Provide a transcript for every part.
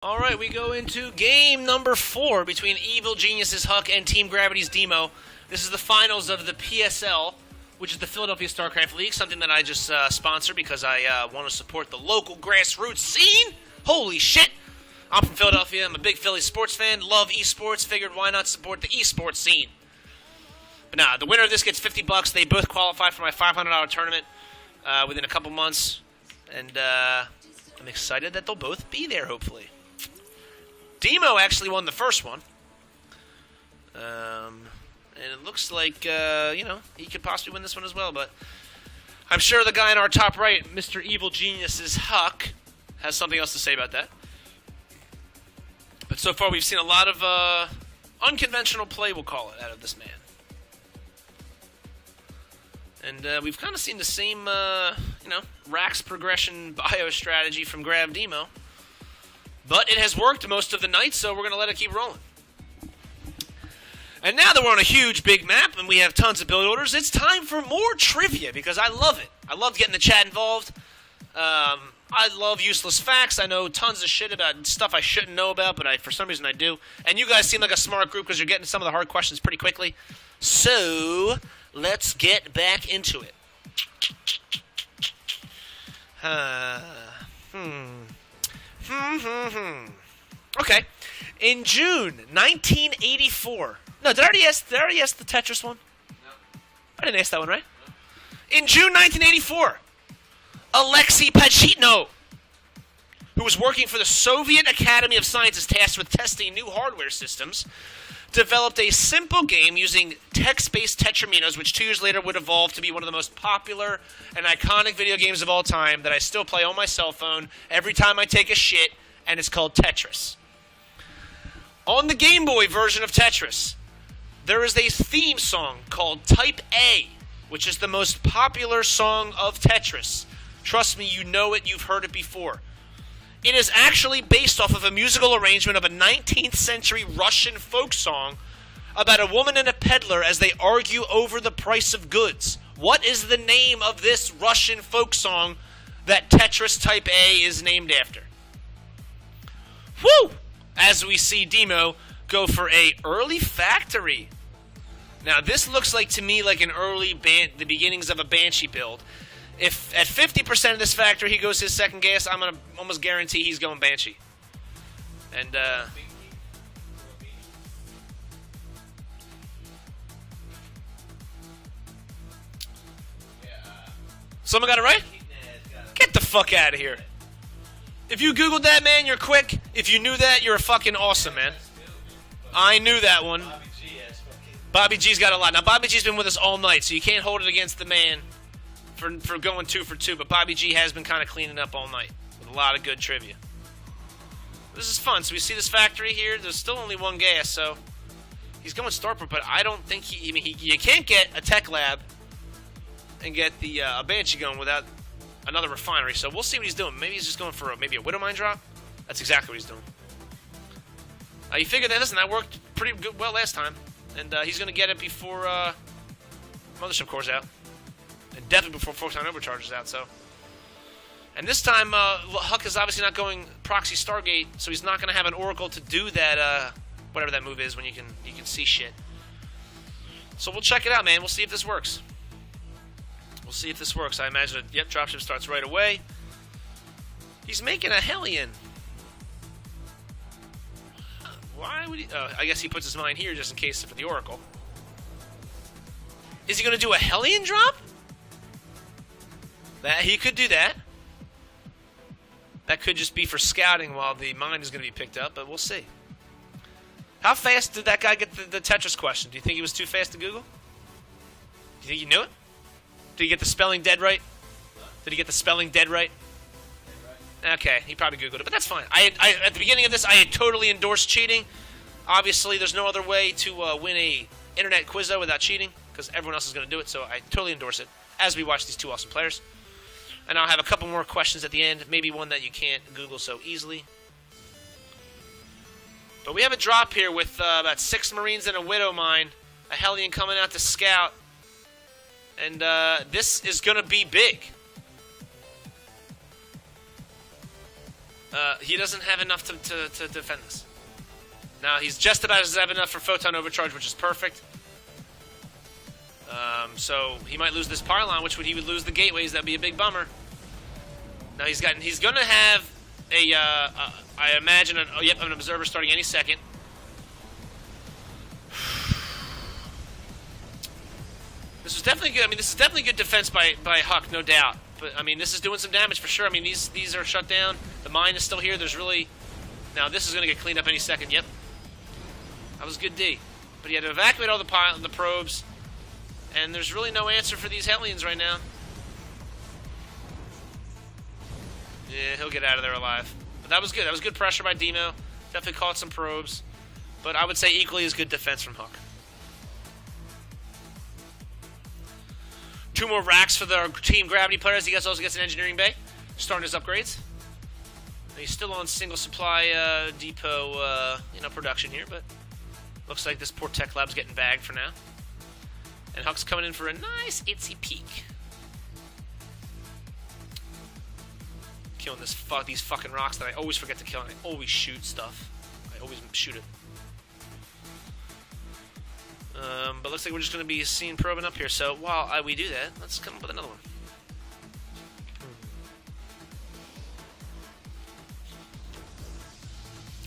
All right, we go into game number 4 between Evil Genius's Huck and Team Gravity's DeeMo. This is the finals of the PSL, which is the Philadelphia StarCraft League, something that I just sponsor because I want to support the local grassroots scene. Holy shit! I'm from Philadelphia. I'm a big Philly sports fan. Love esports. Figured why not support the esports scene. But nah, the winner of this gets $50. They both qualify for my $500 tournament within a couple months. And I'm excited that they'll both be there, hopefully. DeeMo actually won the first one. And it looks like, he could possibly win this one as well. But I'm sure the guy in our top right, Mr. Evil Genius's Huck, has something else to say about that. But so far we've seen a lot of unconventional play, we'll call it, out of this man. And we've kind of seen the same, Rax progression bio strategy from GRAV DeeMo. But it has worked most of the night, so we're going to let it keep rolling. And now that we're on a huge, big map and we have tons of build orders, it's time for more trivia because I love it. I love getting the chat involved. I love useless facts. I know tons of shit about stuff I shouldn't know about, but for some reason I do. And you guys seem like a smart group because you're getting some of the hard questions pretty quickly. So, let's get back into it. Okay. In June 1984. No, did I already ask the Tetris one? No. I didn't ask that one, right? No. In June 1984, Alexei Pachitno, who was working for the Soviet Academy of Sciences tasked with testing new hardware systems, developed a simple game using text-based tetraminos, which 2 years later would evolve to be one of the most popular and iconic video games of all time that I still play on my cell phone every time I take a shit, and it's called Tetris. On the Game Boy version of Tetris, there is a theme song called Type A, which is the most popular song of Tetris. Trust me, you know it, you've heard it before. It is actually based off of a musical arrangement of a 19th century Russian folk song about a woman and a peddler as they argue over the price of goods. What is the name of this Russian folk song that Tetris Type A is named after? Woo! As we see DeeMo go for a early factory. Now this looks like to me like an early the beginnings of a Banshee build. If at 50% of this factory he goes his second gas, I'm going to almost guarantee he's going Banshee. And, someone got it right? Get the fuck out of here. If you Googled that, man, you're quick. If you knew that, you're a fucking awesome, man. I knew that one. Bobby G's got a lot. Now, Bobby G's been with us all night, so you can't hold it against the man for going 2 for 2, but Bobby G has been kind of cleaning up all night with a lot of good trivia. This is fun. So we see this factory here. There's still only one gas, so he's going starport, but I don't think you can't get a tech lab and get the a Banshee going without another refinery, so we'll see what he's doing. Maybe he's just going for maybe a Widow Mine drop. That's exactly what he's doing. You figured that, listen, that worked pretty well last time, and he's going to get it before Mothership Core's out. And definitely before Force-on Overcharge is out, so. And this time, Huck is obviously not going Proxy Stargate, so he's not going to have an Oracle to do that, whatever that move is when you can see shit. So we'll check it out, man. We'll see if this works. We'll see if this works. I imagine, yep, dropship starts right away. He's making a Hellion. Why would he? I guess he puts his mine here just in case for the Oracle. Is he going to do a Hellion drop? That he could do that. That could just be for scouting while the mine is going to be picked up, but we'll see. How fast did that guy get the Tetris question? Do you think he was too fast to Google? Do you think he knew it? Did he get the spelling dead right? Did he get the spelling dead right? Okay, he probably Googled it, but that's fine. At the beginning of this, I had totally endorsed cheating. Obviously, there's no other way to win a internet quizzo without cheating, because everyone else is going to do it, so I totally endorse it as we watch these two awesome players. And I'll have a couple more questions at the end, maybe one that you can't Google so easily. But we have a drop here with about 6 Marines and a Widow Mine, a Hellion coming out to scout, and this is going to be big. He doesn't have enough to defend this. Now, he's just about as have enough for Photon Overcharge, which is perfect. So he might lose this pylon, which he would lose the gateways. That'd be a big bummer. Now he's going to have I imagine an observer starting any second. This is definitely good. I mean, this is definitely good defense by Huck, no doubt. But I mean, this is doing some damage for sure. I mean, these are shut down. The mine is still here. There's really now this is going to get cleaned up any second. Yep, that was good D. But he had to evacuate all the probes, and there's really no answer for these Hellions right now. Yeah, he'll get out of there alive. But that was good. That was good pressure by DeeMo. Definitely caught some probes. But I would say equally as good defense from Huck. 2 more racks for the Team Gravity players. He also gets an engineering bay. Starting his upgrades. He's still on single supply depot production here, but looks like this poor tech lab's getting bagged for now. And Huck's coming in for a nice itsy peek. Killing these fucking rocks that I always forget to kill, and I always shoot stuff. I always shoot it. But looks like we're just going to be seen probing up here. So while we do that, let's come up with another one.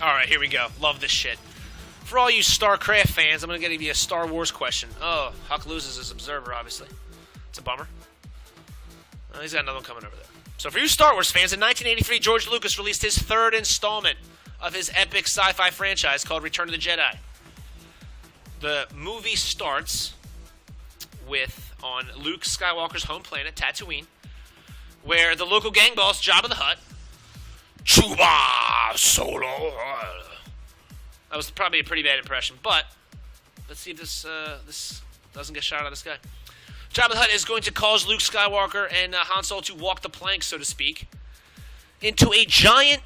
Alright, here we go. Love this shit. For all you StarCraft fans, I'm going to give you a Star Wars question. Oh, Huck loses his observer, obviously. It's a bummer. He's got another one coming over there. So for you Star Wars fans, in 1983, George Lucas released his 3rd installment of his epic sci-fi franchise called Return of the Jedi. The movie starts on Luke Skywalker's home planet, Tatooine, where the local gang boss, Jabba the Hutt, Chuba Solo. That was probably a pretty bad impression, but let's see if this doesn't get shot out of the sky. Jabba the Hutt is going to cause Luke Skywalker and Han Solo to walk the plank, so to speak, into a giant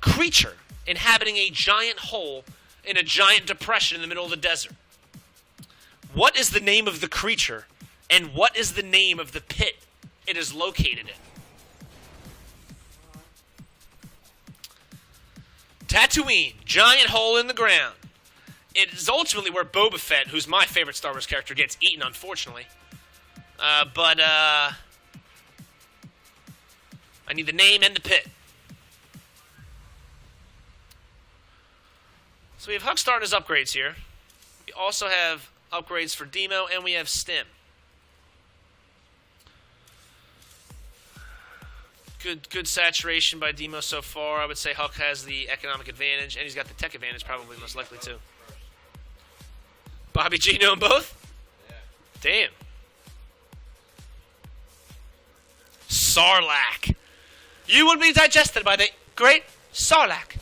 creature inhabiting a giant hole in a giant depression in the middle of the desert. What is the name of the creature, and what is the name of the pit it is located in? Tatooine, giant hole in the ground. It is ultimately where Boba Fett, who's my favorite Star Wars character, gets eaten, unfortunately. But I need the name and the pit. So we have Huck starting his upgrades here. We also have upgrades for DeeMo, and we have Stim. Good saturation by DeeMo so far. I would say Huck has the economic advantage, and he's got the tech advantage probably most likely too. Bobby G know them both? Yeah. Damn. Sarlacc. You will be digested by the great Sarlacc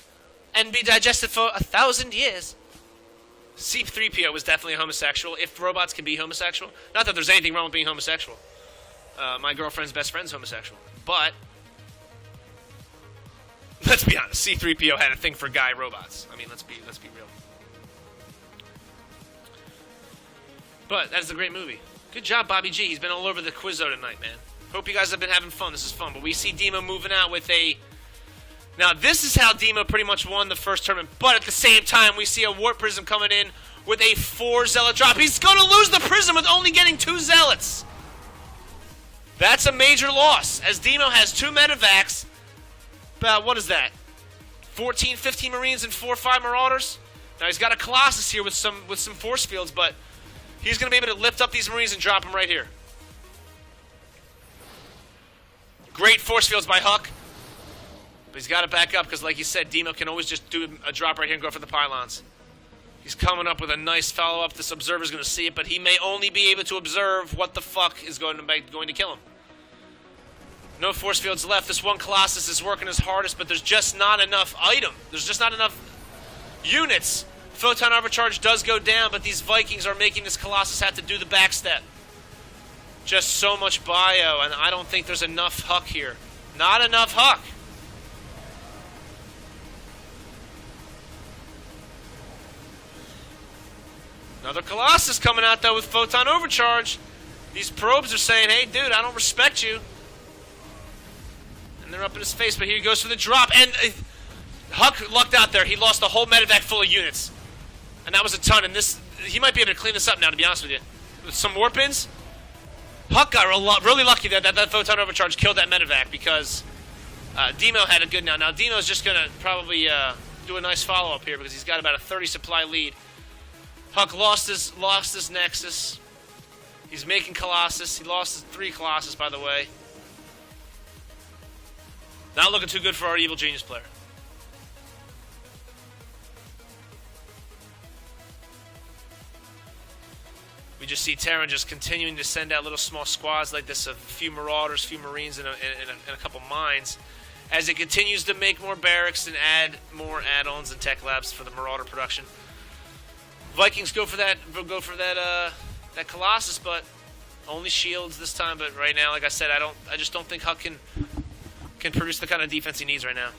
and be digested for 1,000 years. C-3PO was definitely a homosexual, if robots can be homosexual. Not that there's anything wrong with being homosexual. My girlfriend's best friend's homosexual. But let's be honest, C-3PO had a thing for guy robots. I mean, let's be real. But that is a great movie. Good job, Bobby G. He's been all over the Quizzo tonight, man. Hope you guys have been having fun. This is fun. But we see DeeMo moving out with a... Now, this is how DeeMo pretty much won the first tournament. But at the same time, we see a Warp Prism coming in with a 4 Zealot drop. He's going to lose the Prism with only getting 2 Zealots. That's a major loss, as DeeMo has 2 medevacs. About, what is that? 14, 15 Marines and 4 or 5 Marauders? Now, he's got a Colossus here with some force fields, but he's going to be able to lift up these Marines and drop them right here. Great force fields by Huck. But he's got to back up because, like you said, DeeMo can always just do a drop right here and go for the pylons. He's coming up with a nice follow-up. This observer's going to see it, but he may only be able to observe what the fuck is going to kill him. No force fields left. This one Colossus is working his hardest, but there's just not enough item. There's just not enough units. Photon Overcharge does go down, but these Vikings are making this Colossus have to do the backstep. Just so much bio, and I don't think there's enough Huck here. Not enough Huck. Another Colossus coming out, though, with Photon Overcharge. These probes are saying, hey, dude, I don't respect you. And they're up in his face, but here he goes for the drop. And Huck lucked out there. He lost a whole medevac full of units. And that was a ton. And he might be able to clean this up now, to be honest with you. With some warpins, Huck got really lucky that photon overcharge killed that medevac because DeeMo had a good now. Now DeeMo's just going to probably do a nice follow-up here because he's got about a 30 supply lead. Huck lost his Nexus. He's making Colossus. He lost his 3 Colossus, by the way. Not looking too good for our Evil Genius player. We just see Terran just continuing to send out little small squads like this, a few Marauders, a few Marines, and a couple mines, as it continues to make more barracks and add more add-ons and tech labs for the Marauder production. Vikings go for that Colossus, but only shields this time. But right now, like I said, I just don't think Huck can produce the kind of defense he needs right now.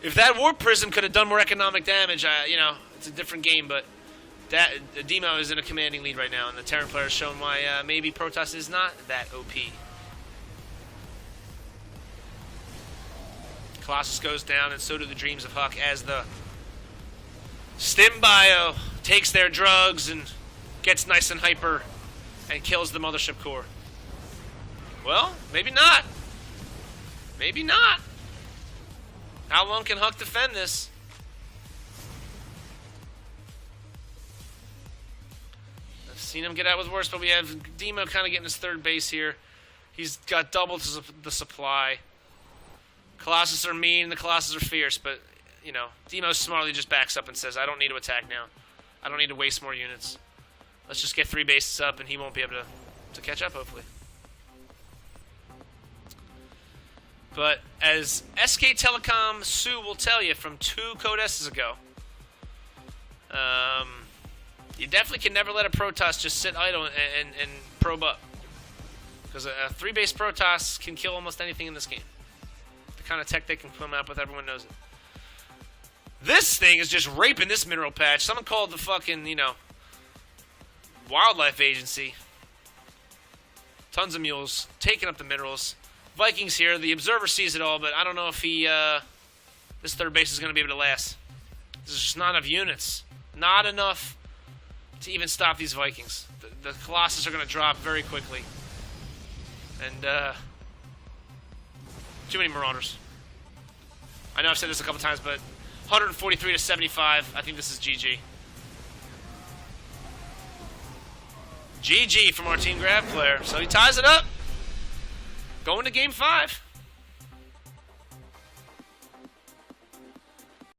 If that Warp Prism could have done more economic damage, it's a different game. But that DeeMo is in a commanding lead right now, and the Terran player has shown why maybe Protoss is not that OP. Colossus goes down, and so do the dreams of Huck as the Stim Bio takes their drugs and gets nice and hyper and kills the mothership core. Well, maybe not. Maybe not. How long can Huck defend this? I've seen him get out with worse, but we have DeeMo kind of getting his third base here. He's got double the supply. Colossus are mean, and the Colossus are fierce, but, DeeMo smartly just backs up and says, I don't need to attack now. I don't need to waste more units. Let's just get 3 bases up, and he won't be able to catch up, hopefully. But as SK Telecom Sue will tell you from 2 Code S's ago, you definitely can never let a Protoss just sit idle and probe up. Because a 3-base Protoss can kill almost anything in this game. The kind of tech they can come up with, everyone knows it. This thing is just raping this mineral patch. Someone called the fucking, Wildlife Agency. Tons of mules taking up the minerals. Vikings here. The observer sees it all, but I don't know if this third base is going to be able to last. There's just not enough units. Not enough to even stop these Vikings. The Colossus are going to drop very quickly. And, too many Marauders. I know I've said this a couple times, but 143 to 75. I think this is GG. GG from our Team GRAV player. So he ties it up. Going to Game 5.